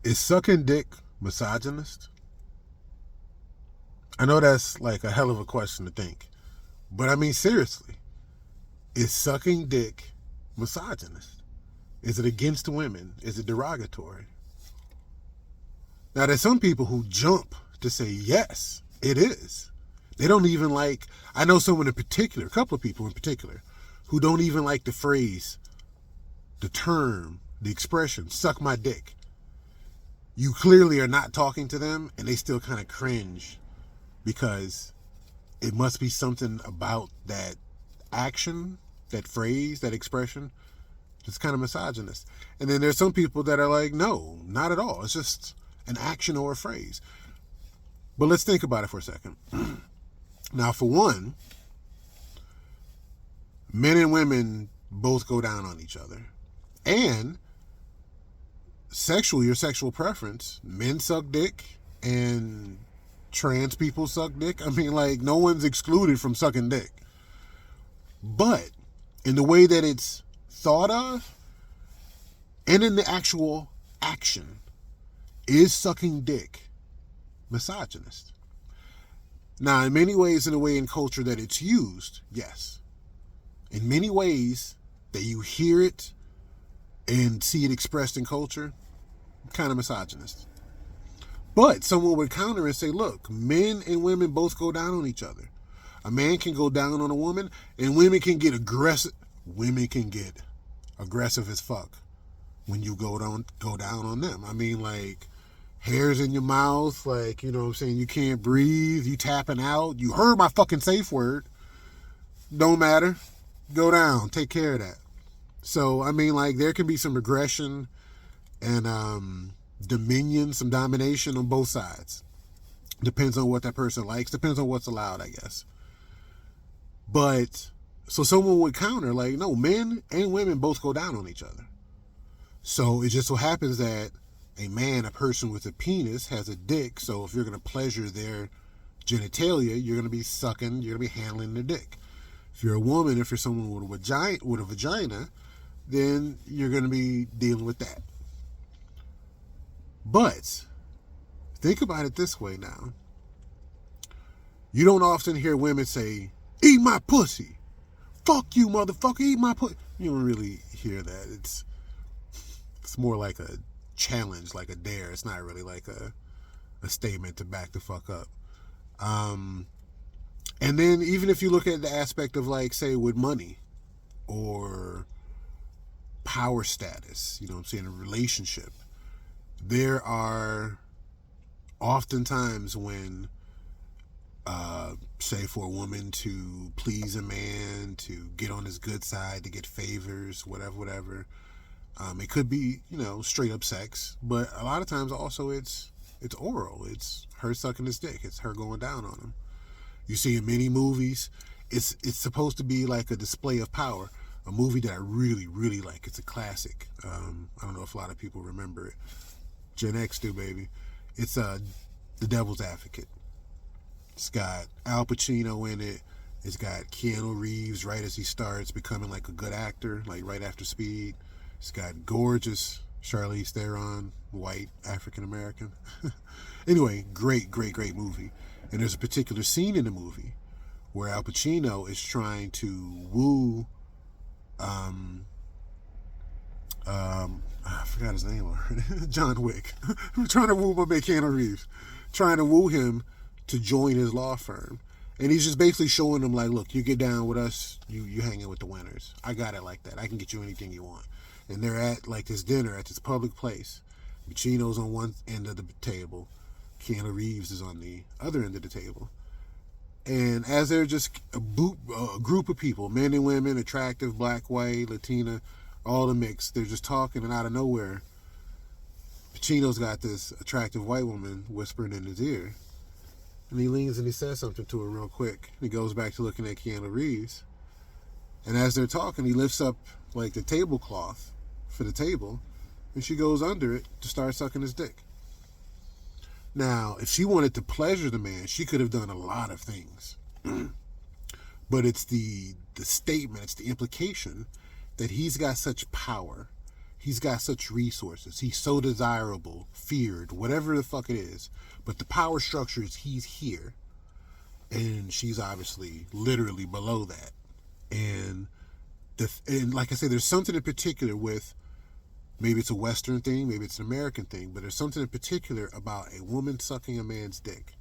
Is sucking dick misogynist? I know that's like a hell of a question to think. But I mean, seriously, is sucking dick misogynist? Is it against women? Is it derogatory? Now, there's some people who jump to say yes, it is. They don't even like, I know someone in particular, a couple of people in particular, who don't even like the phrase, the term, the expression, suck my dick. You clearly are not talking to them, and they still kind of cringe because it must be something about that action, that phrase, that expression, that's kind of misogynist. And then there's some people that are like, no, not at all. It's just an action or a phrase. But let's think about it for a second. Now, for one, men and women both go down on each other. And sexual, your sexual preference, men suck dick and trans people suck dick. I mean, like, no one's excluded from sucking dick. But in the way that it's thought of and in the actual action, is sucking dick misogynist? Now, in many ways, in the way in culture that it's used, yes. In many ways that you hear it and see it expressed in culture, kind of misogynist. But someone would counter and say, look, men and women both go down on each other. A man can go down on a woman, and women can get aggressive. Women can get aggressive as fuck when you go down on them. I mean, like, hairs in your mouth, like, you know what I'm saying, you can't breathe, you tapping out. You heard my fucking safe word. Don't matter. Go down. Take care of that. So, I mean, like, there can be some aggression and dominion, some domination on both sides. Depends on what that person likes. Depends on what's allowed, I guess. But, so someone would counter, like, no, men and women both go down on each other. So it just so happens that a man, a person with a penis, has a dick. So if you're going to pleasure their genitalia, you're going to be sucking, you're going to be handling their dick. If you're a woman, if you're someone with a vagina, then you're going to be dealing with that. But think about it this way now. You don't often hear women say, eat my pussy. Fuck you, motherfucker, eat my pussy. You don't really hear that. It's more like a challenge, like a dare. It's not really like a statement to back the fuck up. And then even if you look at the aspect of, like, say, with money or power status, you know what I'm saying, a relationship, there are oftentimes when, say, for a woman to please a man, to get on his good side, to get favors, whatever. It could be, you know, straight up sex, but a lot of times also it's oral. It's her sucking his dick. It's her going down on him. You see in many movies, it's supposed to be like a display of power. A movie that I really, really like. It's a classic. I don't know if a lot of people remember it. Gen X do, baby. It's The Devil's Advocate. It's got Al Pacino in it. It's got Keanu Reeves right as he starts becoming like a good actor, like right after Speed. It's got gorgeous Charlize Theron, white, African American. Anyway, great movie. And there's a particular scene in the movie where Al Pacino is trying to woo, I forgot his name already. John Wick. Trying to woo my man Keanu Reeves. Trying to woo him to join his law firm. And he's just basically showing him, like, look, you get down with us, you hanging with the winners. I got it like that. I can get you anything you want. And they're at, like, this dinner at this public place. Pacino's on one end of the table. Keanu Reeves is on the other end of the table. And as they're just a group of people, men and women, attractive, black, white, Latina, all the mix, they're just talking, and out of nowhere, Pacino's got this attractive white woman whispering in his ear. And he leans and he says something to her real quick. He goes back to looking at Keanu Reeves. And as they're talking, he lifts up, like, the tablecloth for the table, and she goes under it to start sucking his dick. Now, if she wanted to pleasure the man, she could have done a lot of things. But it's the statement, it's the implication that he's got such power, He's got such resources. He's so desirable, feared, whatever the fuck it is. But the power structure is he's here. And she's obviously literally below that. And like I said, there's something in particular with, maybe it's a Western thing, maybe it's an American thing, but there's something in particular about a woman sucking a man's dick.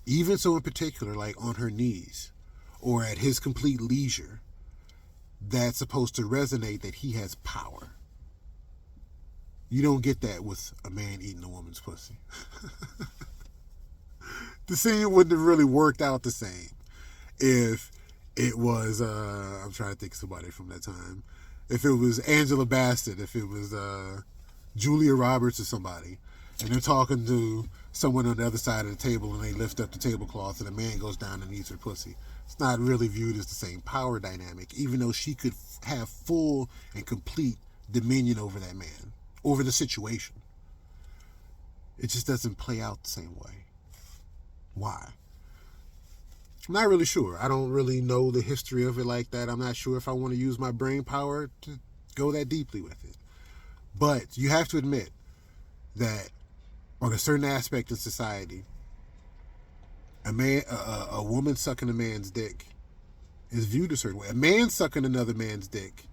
Even so in particular, like on her knees or at his complete leisure, that's supposed to resonate that he has power. You don't get that with a man eating a woman's pussy. The scene wouldn't have really worked out the same if it was, I'm trying to think of somebody from that time. If it was Angela Bassett, if it was Julia Roberts or somebody, and they're talking to someone on the other side of the table and they lift up the tablecloth and a man goes down and eats her pussy. It's not really viewed as the same power dynamic, even though she could have full and complete dominion over that man, over the situation. It just doesn't play out the same way. Why? I'm not really sure. I don't really know the history of it like that. I'm not sure if I want to use my brain power to go that deeply with it. But you have to admit that on a certain aspect of society, a woman sucking a man's dick is viewed a certain way. A man sucking another man's dick,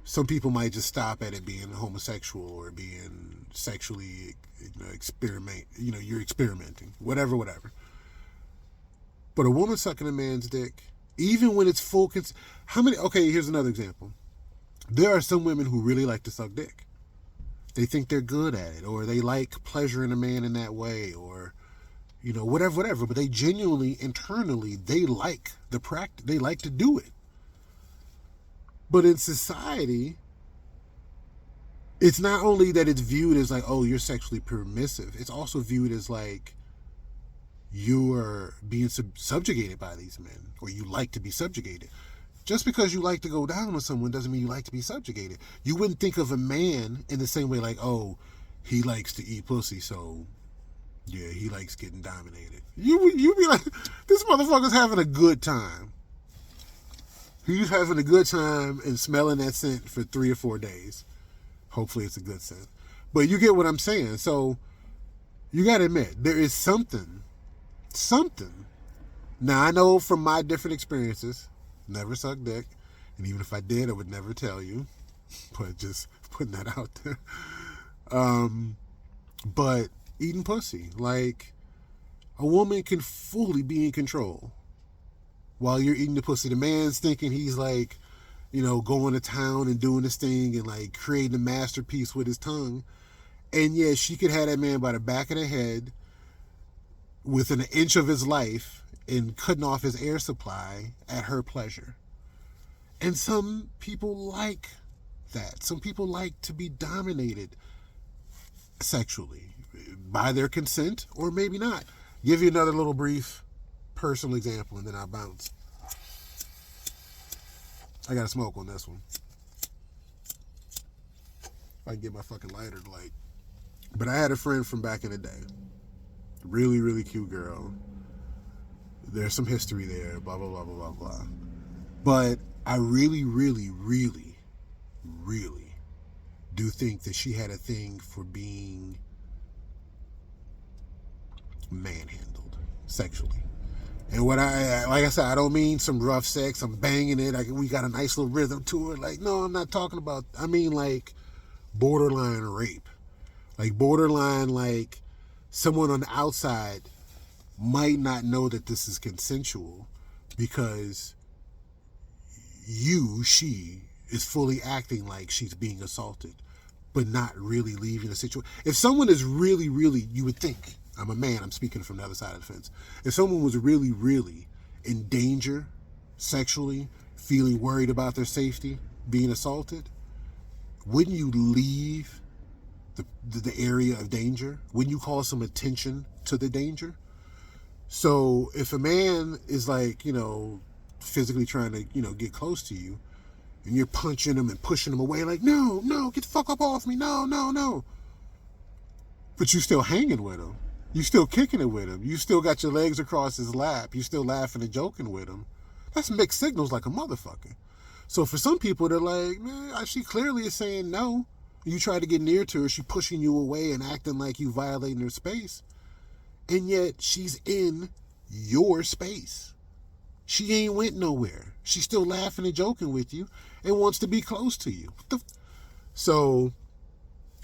some people might just stop at it being homosexual or being sexually, you're experimenting, whatever. But a woman sucking a man's dick, even when it's full, here's another example. There are some women who really like to suck dick. They think they're good at it, or they like pleasuring a man in that way, or, whatever. But they genuinely, internally, they like the practice. They like to do it. But in society, it's not only that it's viewed as like, oh, you're sexually permissive. It's also viewed as like, you are being subjugated by these men, or you like to be subjugated. Just because you like to go down on someone doesn't mean you like to be subjugated. You wouldn't think of a man in the same way like, oh, he likes to eat pussy, so yeah, he likes getting dominated. You be like, this motherfucker's having a good time. He's having a good time and smelling that scent for 3 or 4 days. Hopefully it's a good scent. But you get what I'm saying. So you got to admit, there is something. Now, I know from my different experiences, never sucked dick. And even if I did, I would never tell you. But just putting that out there. But eating pussy. Like, a woman can fully be in control while you're eating the pussy. The man's thinking he's like, going to town and doing this thing and like creating a masterpiece with his tongue. And yeah, she could have that man by the back of the head within an inch of his life and cutting off his air supply at her pleasure. And some people like that. Some people like to be dominated sexually by their consent, or maybe not. Give you another little brief personal example and then I'll bounce. I got to smoke on this one. If I can get my fucking lighter to light. But I had a friend from back in the day. Really, really cute girl. There's some history there, blah, blah, blah, blah, blah, blah. But I really, really, really, really do think that she had a thing for being manhandled sexually. And like I said, I don't mean some rough sex. I'm banging it. We got a nice little rhythm to it. Like, no, I'm not talking about, I mean like borderline rape. Like borderline, like someone on the outside might not know that this is consensual because she is fully acting like she's being assaulted, but not really leaving the situation. If someone is really, really, you would think, I'm a man, I'm speaking from the other side of the fence. If someone was really, really in danger sexually, feeling worried about their safety, being assaulted, wouldn't you leave the area of danger? Wouldn't you call some attention to the danger? So if a man is like, physically trying to, get close to you, and you're punching him and pushing him away like, no, get the fuck up off me, no. But you're still hanging with him. You still kicking it with him. You still got your legs across his lap. You still laughing and joking with him. That's mixed signals like a motherfucker. So for some people, they're like, man, she clearly is saying no. You try to get near to her, she's pushing you away and acting like you violating her space. And yet she's in your space. She ain't went nowhere. She's still laughing and joking with you and wants to be close to you. So,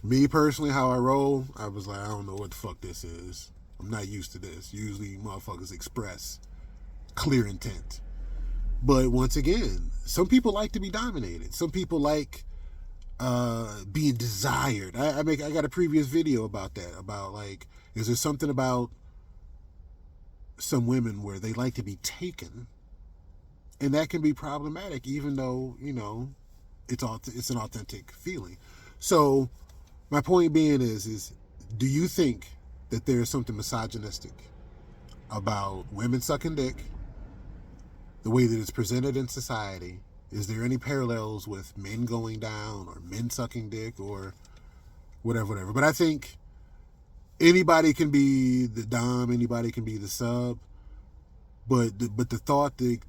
me personally, how I roll, I was like, I don't know what the fuck this is. I'm not used to this. Usually motherfuckers express clear intent. But once again, some people like to be dominated. Some people like being desired. I got a previous video about that. About like, is there something about some women where they like to be taken, and that can be problematic, even though it's an authentic feeling. So my point being is do you think that there is something misogynistic about women sucking dick, the way that it's presented in society? Is there any parallels with men going down or men sucking dick or whatever? But I think anybody can be the dom, anybody can be the sub. But the thought, the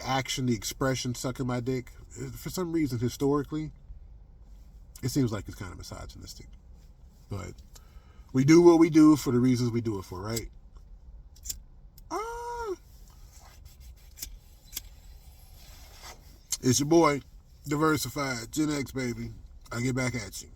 action, the expression, sucking my dick, for some reason historically, it seems like it's kind of misogynistic. But we do what we do for the reasons we do it for, right? It's your boy, Diversified, Gen X, baby. I'll get back at you.